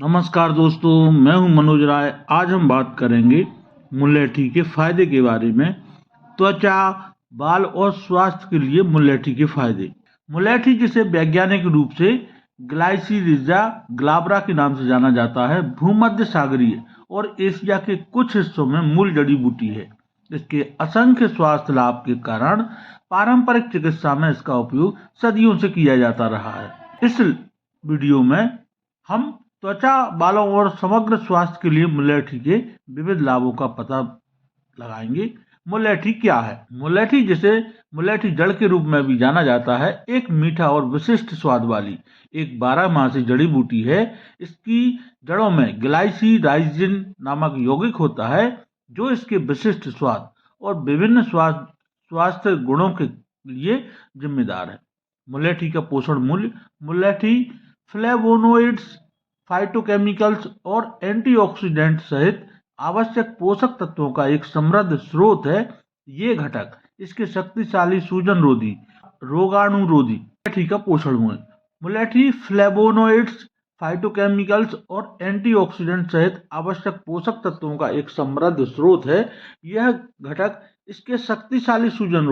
नमस्कार दोस्तों, मैं हूं मनोज राय। आज हम बात करेंगे मुलेठी के फायदे के बारे में। त्वचा, बाल और स्वास्थ्य के लिए मुलेठी के फायदे। मुलेठी, जिसे वैज्ञानिक रूप से ग्लाइसिरिजा ग्लाब्रा के नाम से जाना जाता है, भूमध्य सागरीय और एशिया के कुछ हिस्सों में मूल जड़ी बूटी है। इसके असंख्य स्वास्थ्य लाभ के कारण पारंपरिक चिकित्सा में इसका उपयोग सदियों से किया जाता रहा है। इस वीडियो में हम त्वचा, बालों और समग्र स्वास्थ्य के लिए मुलेठी के विविध लाभों का पता लगाएंगे। मुलेठी क्या है? मुलेठी, जिसे मुलेठी जड़ के रूप में भी जाना जाता है, एक मीठा और विशिष्ट स्वाद वाली एक 12 मासी जड़ी बूटी है। इसकी जड़ों में ग्लाइसिराइजिन नामक यौगिक होता है, जो इसके विशिष्ट स्वाद और विभिन्न स्वास्थ्य गुणों के लिए जिम्मेदार है। मुलेठी का पोषण मूल्य। मुलेठी फ्लेवोनोइड्स, फाइटोकेमिकल्स और एंटीऑक्सीडेंट सहित आवश्यक पोषक तत्वों का एक समृद्ध स्रोत है। ये घटक इसके शक्तिशाली सूजन रोगाणुरोधी। मुलेठी का पोषण मूल्य। मुलेठी फ्लेवोनोइड्स, फाइटोकेमिकल्स और एंटीऑक्सीडेंट सहित आवश्यक पोषक तत्वों का एक समृद्ध स्रोत है। यह घटक इसके शक्तिशाली सूजन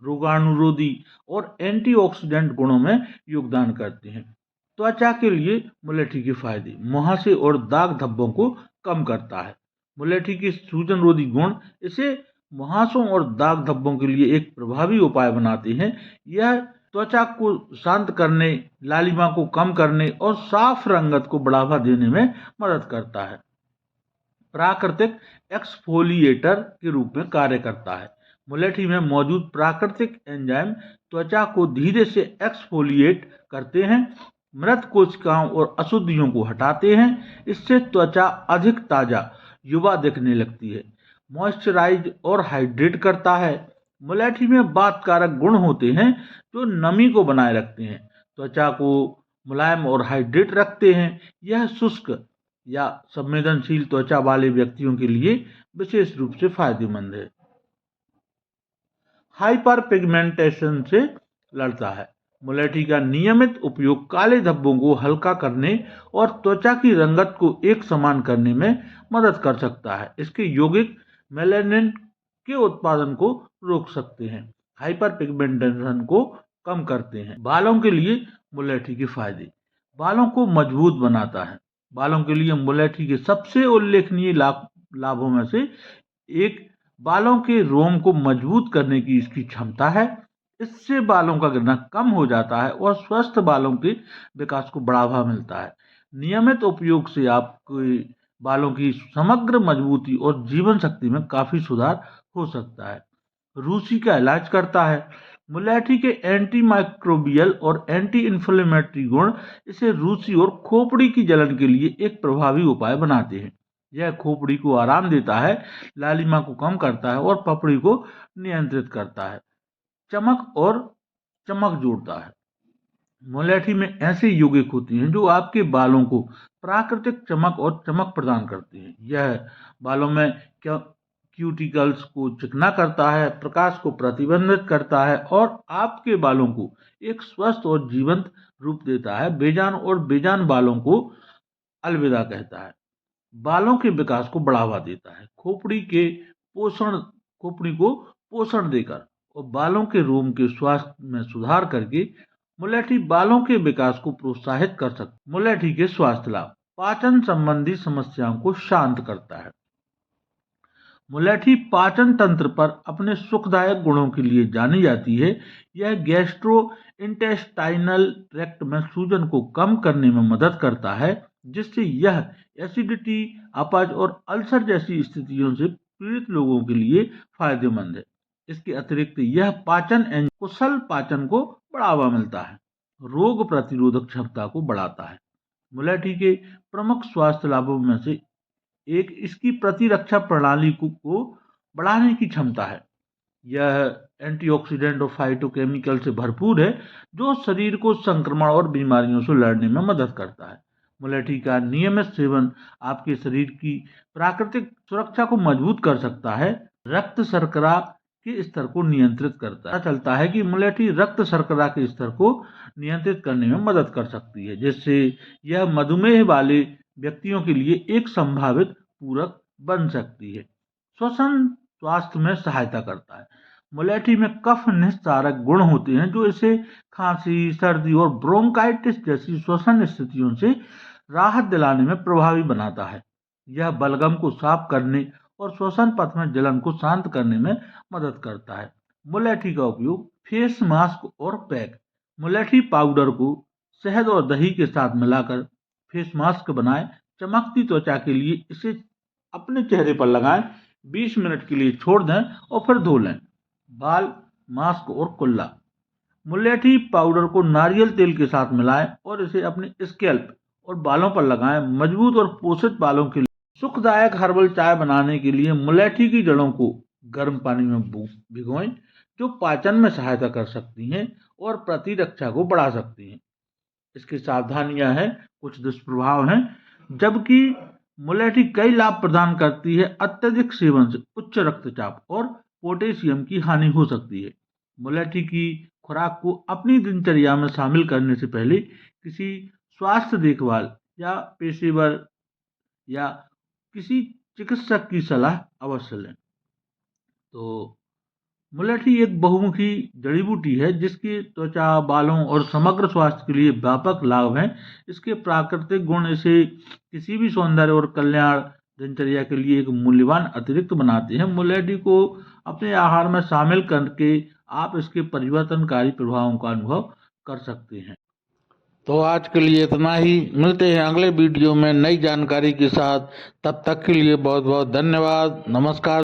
रोगाणुरोधी और एंटीऑक्सीडेंट गुणों में योगदान करते हैं। त्वचा के लिए मुलेठी के फायदे। मुहासे और दाग धब्बों को कम करता है। मुलेठी के सूजन रोधी गुण इसे मुहासों और दाग धब्बों के लिए एक प्रभावी उपाय बनाते हैं। यह त्वचा को शांत करने, लालिमा को कम करने और साफ रंगत को बढ़ावा देने में मदद करता है। प्राकृतिक एक्सफोलिएटर के रूप में कार्य करता है। मुलेठी में मौजूद प्राकृतिक एंजाइम त्वचा को धीरे से एक्सफोलिएट करते हैं, मृत कोशिकाओं और अशुद्धियों को हटाते हैं। इससे त्वचा अधिक ताजा, युवा दिखने लगती है। मॉइस्चराइज और हाइड्रेट करता है। मुलेठी में बातकारक गुण होते हैं जो नमी को बनाए रखते हैं, त्वचा को मुलायम और हाइड्रेट रखते हैं। यह शुष्क या संवेदनशील त्वचा वाले व्यक्तियों के लिए विशेष रूप से फायदेमंद है। हाइपर पिगमेंटेशन से लड़ता है। मुलेठी का नियमित उपयोग काले धब्बों को हल्का करने और त्वचा की रंगत को एक समान करने में मदद कर सकता है। इसके यौगिक मेलानिन के उत्पादन को रोक सकते हैं, हाइपर पिगमेंटेशन को कम करते हैं। बालों के लिए मुलेठी के फायदे। बालों को मजबूत बनाता है। बालों के लिए मुलेठी के सबसे उल्लेखनीय लाभों में से एक बालों के रोम को मजबूत करने की इसकी क्षमता है। इससे बालों का गिरना कम हो जाता है और स्वस्थ बालों के विकास को बढ़ावा मिलता है। नियमित उपयोग से आपके बालों की समग्र मजबूती और जीवन शक्ति में काफी सुधार हो सकता है। रूसी का इलाज करता है। मुलेठी के एंटी माइक्रोबियल और एंटी इन्फ्लेमेटरी गुण इसे रूसी और खोपड़ी की जलन के लिए एक प्रभावी उपाय बनाते हैं। यह खोपड़ी को आराम देता है, लालिमा को कम करता है और पपड़ी को नियंत्रित करता है। चमक जोड़ता है। मुलेठी में ऐसे यौगिक होते हैं जो आपके बालों को प्राकृतिक चमक और चमक प्रदान करते हैं। यह बालों में क्यूटिकल्स को चिकना करता है, प्रकाश को प्रतिबंधित करता है और आपके बालों को एक स्वस्थ और जीवंत रूप देता है। बेजान और बेजान बालों को अलविदा कहता है। बालों के विकास को बढ़ावा देता है। खोपड़ी को पोषण देकर और बालों के रोम के स्वास्थ्य में सुधार करके मुलेठी बालों के विकास को प्रोत्साहित कर सकता है। मुलेठी के स्वास्थ्य लाभ। पाचन संबंधी समस्याओं को शांत करता है। मुलेठी पाचन तंत्र पर अपने सुखदायक गुणों के लिए जानी जाती है। यह गैस्ट्रो इंटेस्टाइनल ट्रैक्ट में सूजन को कम करने में मदद करता है, जिससे यह एसिडिटी, अपच और अल्सर जैसी स्थितियों से पीड़ित लोगों के लिए फायदेमंद है। इसके अतिरिक्त यह कुशल पाचन को बढ़ावा मिलता है, रोग प्रतिरोधक क्षमता को बढ़ाता है। मुलेठी के प्रमुख स्वास्थ्य लाभों में से एक इसकी प्रतिरक्षा प्रणाली को बढ़ाने की क्षमता है। यह एंटीऑक्सीडेंट और फाइटोकेमिकल से भरपूर है, जो शरीर को संक्रमण और बीमारियों से लड़ने में मदद करता है। मुलेठी का नियमित सेवन आपके शरीर की प्राकृतिक सुरक्षा को मजबूत कर सकता है। रक्त शर्करा के स्तर को नियंत्रित करता है। चलता है कि मुलेठी रक्त शर्करा के स्तर को नियंत्रित करने में मदद कर सकती है, जिससे यह मधुमेह वाले व्यक्तियों के लिए एक संभावित पूरक बन सकती है। श्वसन स्वास्थ्य में सहायता करता है। मुलेठी में कफ निस्तारक गुण होते हैं जो इसे खांसी, सर्दी और ब्रोंकाइटिस जैसी श्वसन स्थितियों से राहत दिलाने में प्रभावी बनाता है। यह बलगम को साफ करने और श्वसन पथ में जलन को शांत करने में मदद करता है। मुलेठी का उपयोग फेस मास्क और पैक। मुलेठी पाउडर को शहद और दही के साथ मिलाकर फेस मास्क बनाएं। चमकती त्वचा के लिए इसे अपने चेहरे पर लगाएं, 20 मिनट के लिए छोड़ दें और फिर धो लें। बाल मास्क और कुल्ला। मुलेठी पाउडर को नारियल तेल के साथ मिलाएं और इसे अपने स्कैल्प और बालों पर लगाएं। मजबूत और पोषित बालों के लिए सुखदायक हर्बल चाय बनाने के लिए मुलेठी की जड़ों को गर्म पानी में भिगोएं, जो पाचन में सहायता कर सकती हैं और प्रतिरक्षा को बढ़ा सकती हैं। इसकी सावधानियां हैं, कुछ दुष्प्रभाव हैं। जबकि मुलेठी कई लाभ प्रदान करती है, अत्यधिक सेवन से उच्च रक्तचाप और पोटेशियम की हानि हो सकती है। मुलेठी की खुराक को अपनी दिनचर्या में शामिल करने से पहले किसी स्वास्थ्य देखभाल या पेशेवर या किसी चिकित्सक की सलाह अवश्य लें। तो मुलेठी एक बहुमुखी जड़ी बूटी है जिसकी त्वचा, बालों और समग्र स्वास्थ्य के लिए व्यापक लाभ हैं। इसके प्राकृतिक गुण इसे किसी भी सौंदर्य और कल्याण दिनचर्या के लिए एक मूल्यवान अतिरिक्त बनाते हैं। मुलेठी को अपने आहार में शामिल करके आप इसके परिवर्तनकारी प्रभावों का अनुभव कर सकते हैं। तो आज के लिए इतना ही। मिलते हैं अगले वीडियो में नई जानकारी के साथ। तब तक के लिए बहुत बहुत धन्यवाद। नमस्कार।